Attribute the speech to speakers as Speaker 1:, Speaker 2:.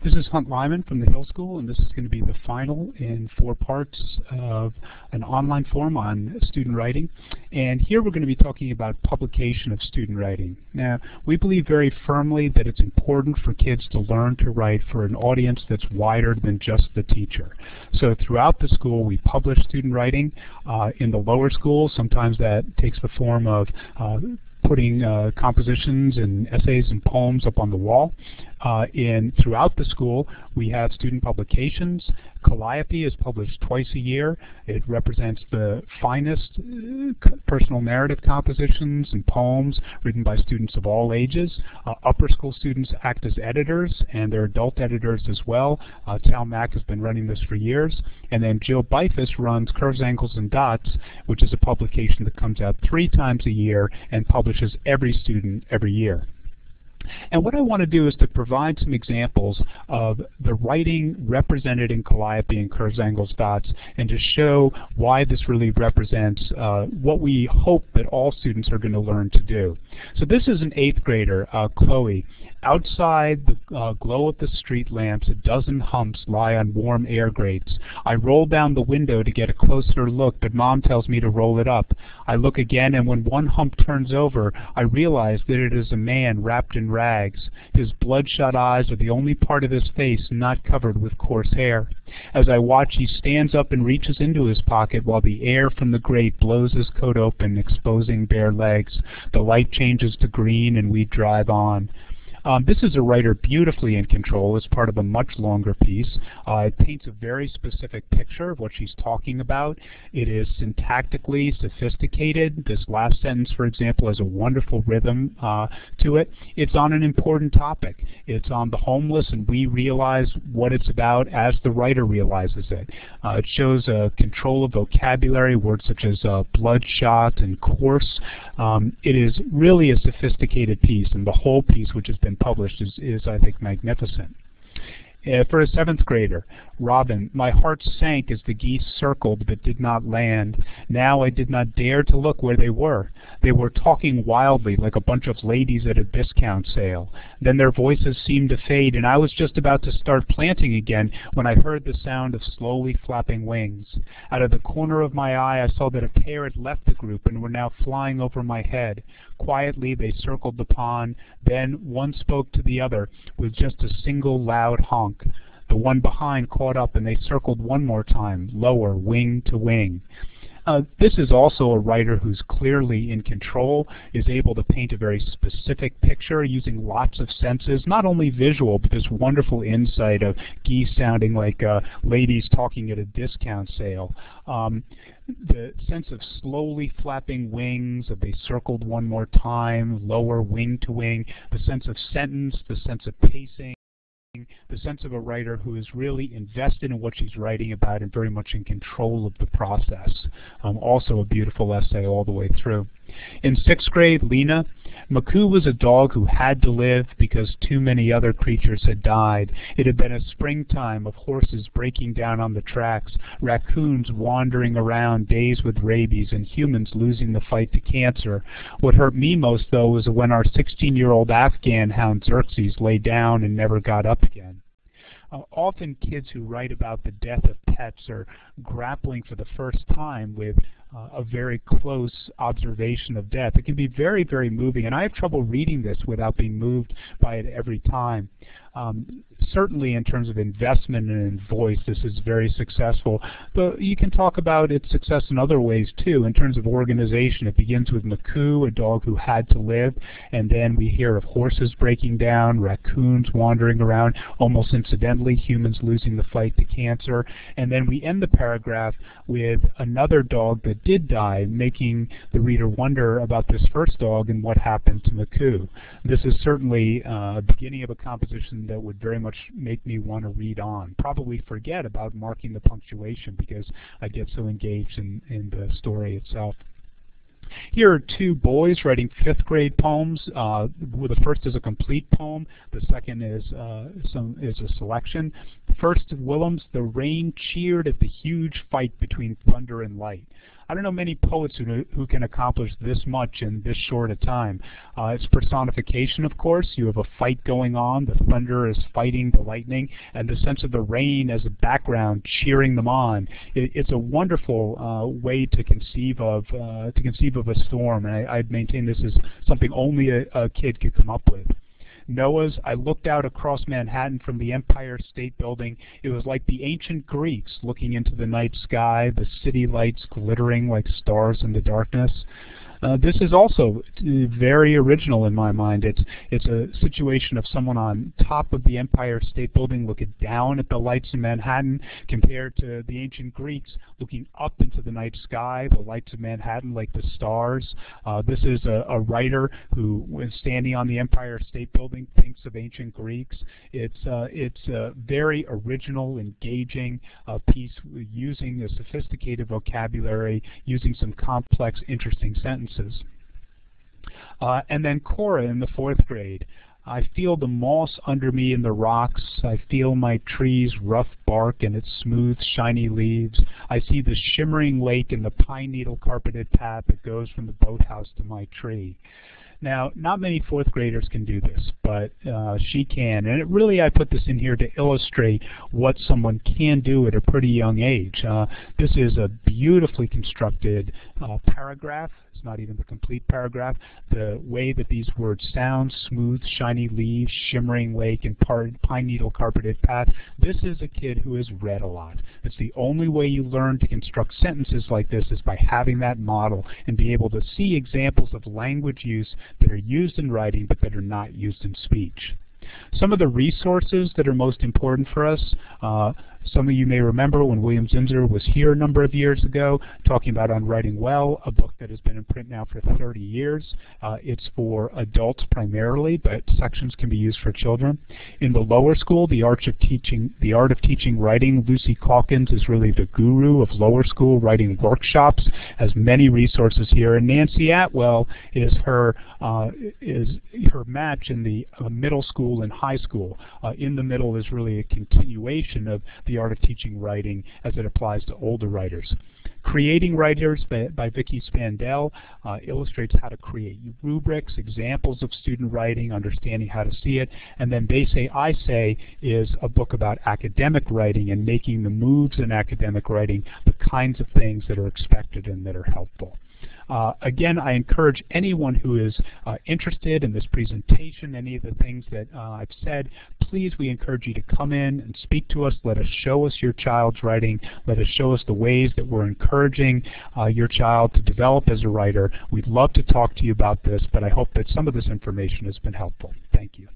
Speaker 1: This is Hunt Lyman from the Hill School, and this is going to be the final in 4 parts of an online forum on student writing. And here we're going to be talking about publication of student writing. Now, we believe very firmly that it's important for kids to learn to write for an audience that's wider than just the teacher. So throughout the school, we publish student writing. In the lower school, sometimes that takes the form of putting compositions and essays and poems up on the wall. Throughout the school, we have student publications. Calliope is published twice a year. It represents the finest personal narrative compositions and poems written by students of all ages. Upper school students act as editors, and they're adult editors as well. Tal Mack has been running this for years. And then Jill Bifus runs Curves, Angles, and Dots, which is a publication that comes out 3 times a year and publishes every student every year. And what I want to do is to provide some examples of the writing represented in Calliope and Curves, Angles, Dots, and to show why this really represents what we hope that all students are going to learn to do. So this is an 8th grader, Chloe. Outside the glow of the street lamps, a dozen humps lie on warm air grates. I roll down the window to get a closer look, but Mom tells me to roll it up. I look again, and when one hump turns over, I realize that it is a man wrapped in rags. His bloodshot eyes are the only part of his face not covered with coarse hair. As I watch, he stands up and reaches into his pocket while the air from the grate blows his coat open, exposing bare legs. The light changes to green, and we drive on. This is a writer beautifully in control as part of a much longer piece. It paints a very specific picture of what she's talking about. It is syntactically sophisticated. This last sentence, for example, has a wonderful rhythm to it. It's on an important topic. It's on the homeless, and we realize what it's about as the writer realizes it. It shows control of vocabulary, words such as bloodshot and coarse. It is really a sophisticated piece, and the whole piece, which has been published, is I think, magnificent. For a 7th grader, Robin, my heart sank as the geese circled but did not land. Now I did not dare to look where they were. They were talking wildly like a bunch of ladies at a discount sale. Then their voices seemed to fade, and I was just about to start planting again when I heard the sound of slowly flapping wings. Out of the corner of my eye, I saw that a pair had left the group and were now flying over my head. Quietly, they circled the pond. Then one spoke to the other with just a single loud honk. The one behind caught up, and they circled one more time, lower, wing to wing. This is also a writer who's clearly in control, is able to paint a very specific picture using lots of senses, not only visual, but this wonderful insight of geese sounding like ladies talking at a discount sale. The sense of slowly flapping wings, of they circled one more time, lower, wing to wing, the sense of sentence, the sense of pacing, the sense of a writer who is really invested in what she's writing about and very much in control of the process. Also a beautiful essay all the way through. In 6th grade, Lena, Maku was a dog who had to live because too many other creatures had died. It had been a springtime of horses breaking down on the tracks, raccoons wandering around dazed with rabies, and humans losing the fight to cancer. What hurt me most, though, was when our 16-year-old Afghan hound Xerxes lay down and never got up again. Often kids who write about the death of pets are grappling for the first time with a very close observation of death. It can be very, very moving, and I have trouble reading this without being moved by it every time. Certainly in terms of investment and in voice, this is very successful, but you can talk about its success in other ways too. In terms of organization, it begins with Maku, a dog who had to live, and then we hear of horses breaking down, raccoons wandering around, almost incidentally, humans losing the fight to cancer, and then we end the paragraph with another dog that did die, making the reader wonder about this first dog and what happened to Maku. This is certainly a beginning of a composition that would very much make me want to read on. Probably forget about marking the punctuation because I get so engaged in the story itself. Here are 2 boys writing 5th grade poems. The first is a complete poem. The second is a selection. First, Willems, the rain cheered at the huge fight between thunder and light. I don't know many poets who can accomplish this much in this short a time. It's personification, of course. You have a fight going on. The thunder is fighting the lightning, and the sense of the rain as a background cheering them on. It's a wonderful way to conceive of a storm, and I'd maintain this is something only a kid could come up with. Noah's, I looked out across Manhattan from the Empire State Building. It was like the ancient Greeks looking into the night sky, the city lights glittering like stars in the darkness. This is also very original in my mind. It's a situation of someone on top of the Empire State Building looking down at the lights in Manhattan, compared to the ancient Greeks looking up into the night sky, the lights of Manhattan like the stars. This is a writer who, when standing on the Empire State Building, thinks of ancient Greeks. It's a very original, engaging piece using a sophisticated vocabulary, using some complex, interesting sentences. And then Cora in the 4th grade. I feel the moss under me in the rocks. I feel my tree's rough bark and its smooth, shiny leaves. I see the shimmering lake and the pine needle carpeted path that goes from the boathouse to my tree. Now, not many 4th graders can do this, but she can. And really, I put this in here to illustrate what someone can do at a pretty young age. This is a beautifully constructed paragraph. It's not even the complete paragraph. The way that these words sound, smooth, shiny leaves, shimmering lake, and pine needle carpeted path, this is a kid who has read a lot. It's the only way you learn to construct sentences like this is by having that model and be able to see examples of language use that are used in writing but that are not used in speech. Some of the resources that are most important for us, some of you may remember when William Zinsser was here a number of years ago talking about On Writing Well, a book that has been in print now for 30 years. It's for adults primarily, but sections can be used for children. In the lower school, the Art of Teaching Writing, Lucy Calkins is really the guru of lower school writing workshops, has many resources here, and Nancy Atwell is her match in the middle school and high school. In the middle is really a continuation of the Art of Teaching Writing as it applies to older writers. Creating Writers by Vicki Spandell illustrates how to create rubrics, examples of student writing, understanding how to see it, and then They Say, I Say is a book about academic writing and making the moves in academic writing the kinds of things that are expected and that are helpful. Again, I encourage anyone who is interested in this presentation, any of the things that I've said, please, we encourage you to come in and speak to us. Let us show us your child's writing. Let us show us the ways that we're encouraging your child to develop as a writer. We'd love to talk to you about this, but I hope that some of this information has been helpful. Thank you.